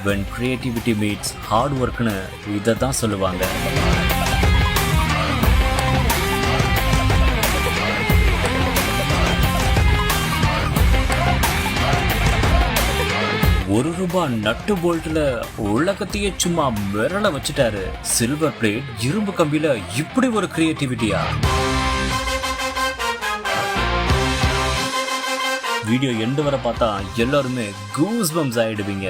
when creativity meets hard workனு இதை தான் சொல்லுவாங்க. ₹1 நட்டு போல்ட்ல உலகத்தையே சும்மா மிரள வச்சுட்டாரு. சில்வர் பிளேட் இரும்பு கம்பியில இப்படி ஒரு கிரியேட்டிவிட்டியா? வீடியோ எண்டு வரை பார்த்தா எல்லாருமே கூஸ் பம்ஸ் ஆயிடுவீங்க.